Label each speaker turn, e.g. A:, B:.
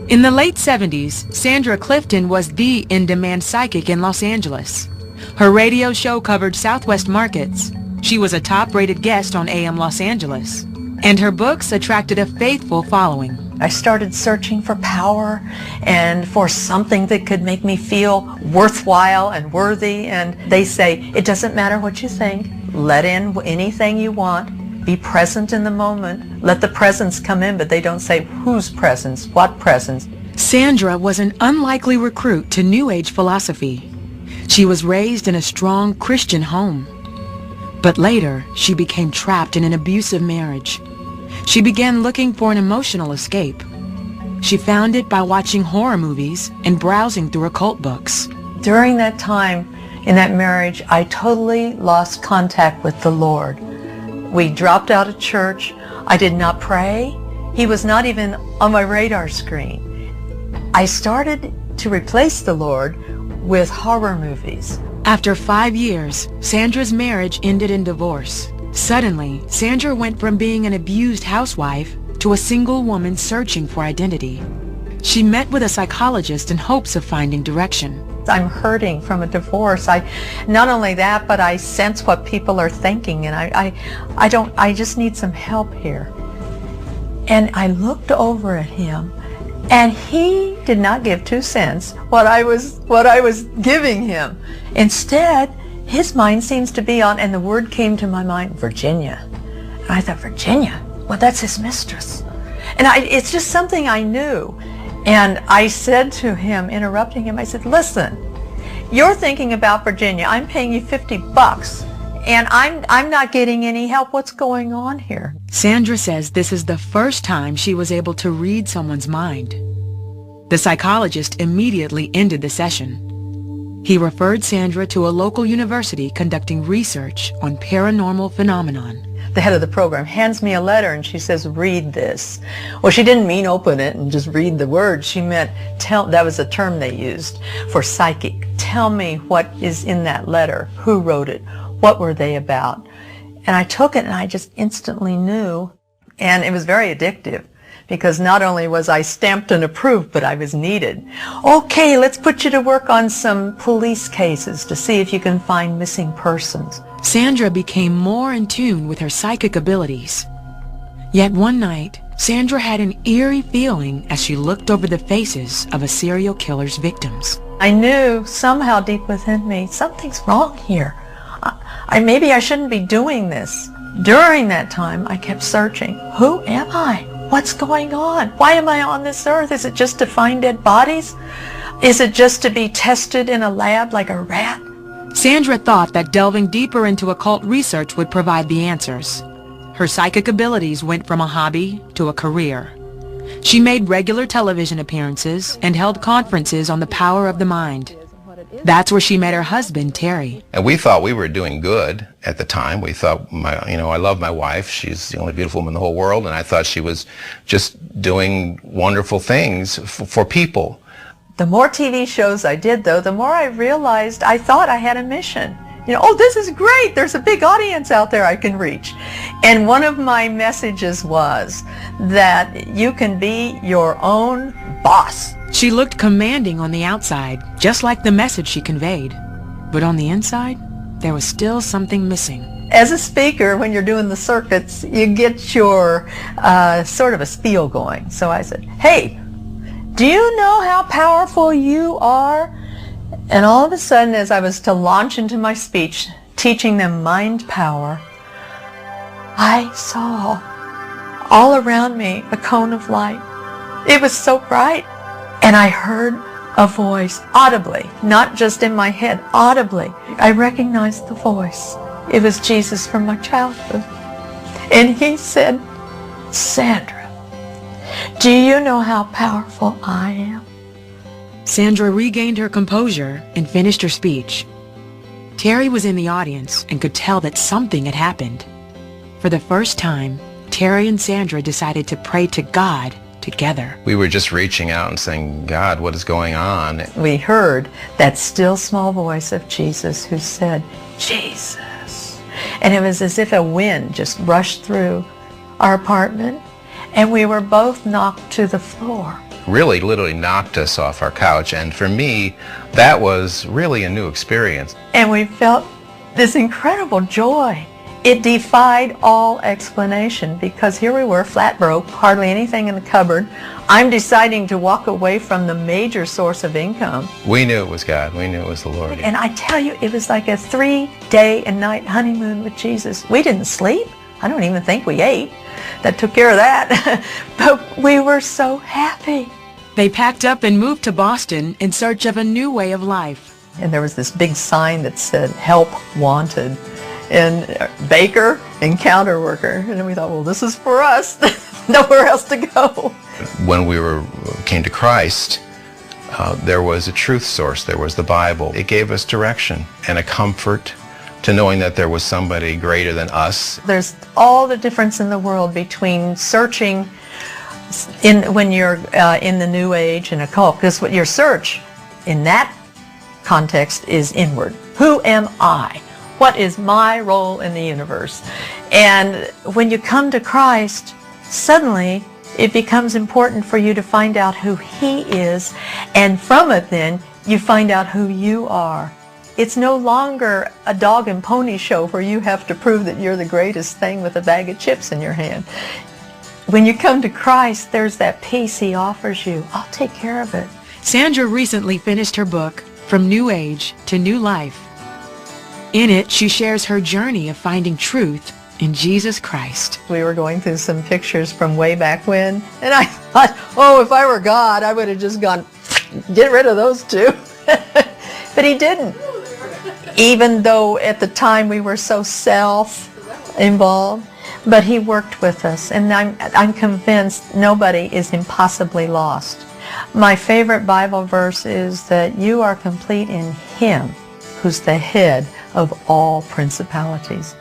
A: In the late 70s, Sandra Clifton was the in-demand psychic in Los Angeles. Her radio show covered Southwest markets. She was a top-rated guest on AM Los Angeles. And her books attracted a faithful following.
B: I started searching for power and for something that could make me feel worthwhile and worthy. And they say, it doesn't matter what you think. Let in anything you want. Be present in the moment. Let the presence come in, but they don't say whose presence, what presence.
A: Sandra was an unlikely recruit to New Age philosophy. She was raised in a strong Christian home. But later, she became trapped in an abusive marriage. She began looking for an emotional escape. She found it by watching horror movies and browsing through occult books.
B: During that time in that marriage, I totally lost contact with the Lord. We dropped out of church. I did not pray. He was not even on my radar screen. I started to replace the Lord with horror movies.
A: After 5 years, Sandra's marriage ended in divorce. Suddenly, Sandra went from being an abused housewife to a single woman searching for identity. She met with a psychologist in hopes of finding direction.
B: I'm hurting from a divorce. Not only that, but I sense what people are thinking, and I just need some help here. And I looked over at him, and he did not give 2 cents what I was giving him. Instead, his mind seems to be on, and the word came to my mind, Virginia. And I thought, Virginia? Well, that's his mistress. And it's just something I knew. And I said to him, interrupting him, I said, listen, you're thinking about Virginia. I'm paying you $50, and I'm not getting any help. What's going on here?
A: Sandra says this is the first time she was able to read someone's mind. The psychologist immediately ended the session. He referred Sandra to a local university conducting research on paranormal phenomenon.
B: The head of the program hands me a letter, and she says, read this. Well, she didn't mean open it and just read the words. She meant that was a term they used for psychic. Tell me what is in that letter. Who wrote it? What were they about? And I took it, and I just instantly knew. And it was very addictive, because not only was I stamped and approved, but I was needed. Okay, let's put you to work on some police cases to see if you can find missing persons.
A: Sandra became more in tune with her psychic abilities. Yet one night, Sandra had an eerie feeling as she looked over the faces of a serial killer's victims.
B: I knew somehow deep within me, something's wrong here. Maybe I shouldn't be doing this. During that time, I kept searching. Who am I? What's going on? Why am I on this earth? Is it just to find dead bodies? Is it just to be tested in a lab like a rat?
A: Sandra thought that delving deeper into occult research would provide the answers. Her psychic abilities went from a hobby to a career. She made regular television appearances and held conferences on the power of the mind. That's where she met her husband, Terry.
C: And we thought we were doing good at the time. We thought, I love my wife. She's the only beautiful woman in the whole world, and I thought she was just doing wonderful things for people.
B: The more TV shows I did, though, the more I realized I thought I had a mission. Oh, this is great. There's a big audience out there I can reach. And one of my messages was that you can be your own boss.
A: She looked commanding on the outside, just like the message she conveyed. But on the inside, there was still something missing.
B: As a speaker, when you're doing the circuits, you get your sort of a spiel going. So I said, hey, do you know how powerful you are? And all of a sudden, as I was to launch into my speech, teaching them mind power, I saw all around me a cone of light. It was so bright. And I heard a voice audibly, not just in my head, audibly. I recognized the voice. It was Jesus from my childhood. And he said, Sandra, do you know how powerful I am?
A: Sandra regained her composure and finished her speech. Terry was in the audience and could tell that something had happened. For the first time, Terry and Sandra decided to pray to God together.
C: We were just reaching out and saying, God, what is going on?
B: We heard that still small voice of Jesus who said, Jesus. And it was as if a wind just rushed through our apartment. and we were both knocked to the floor.
C: Really literally knocked us off our couch, and for me that was really a new experience.
B: And we felt this incredible joy. It defied all explanation, because here we were, flat broke, hardly anything in the cupboard. I'm deciding to walk away from the major source of income.
C: We knew it was God. We knew it was the Lord.
B: And I tell you, it was like a 3-day-and-night honeymoon with Jesus. We didn't sleep. I don't even think we ate. That took care of that. But we were so happy.
A: They packed up and moved to Boston in search of a new way of life.
B: And there was this big sign that said, "Help Wanted," and baker and counter worker. And we thought, well, this is for us. Nowhere else to go.
C: When we came to Christ, there was a truth source. There was the Bible. It gave us direction and a comfort to knowing that there was somebody greater than us.
B: There's all the difference in the world between searching when you're in the New Age and occult, because what your search in that context is inward. Who am I? What is my role in the universe? And when you come to Christ, suddenly it becomes important for you to find out who He is, and from it then you find out who you are. It's no longer a dog and pony show where you have to prove that you're the greatest thing with a bag of chips in your hand. When you come to Christ, there's that peace He offers you. I'll take care of it.
A: Sandra recently finished her book, From New Age to New Life. In it, she shares her journey of finding truth in Jesus Christ.
B: We were going through some pictures from way back when, and I thought, oh, if I were God, I would have just gone, get rid of those two. But He didn't. Even though at the time we were so self-involved, but He worked with us, and I'm convinced nobody is impossibly lost. My favorite Bible verse is that you are complete in Him who's the head of all principalities.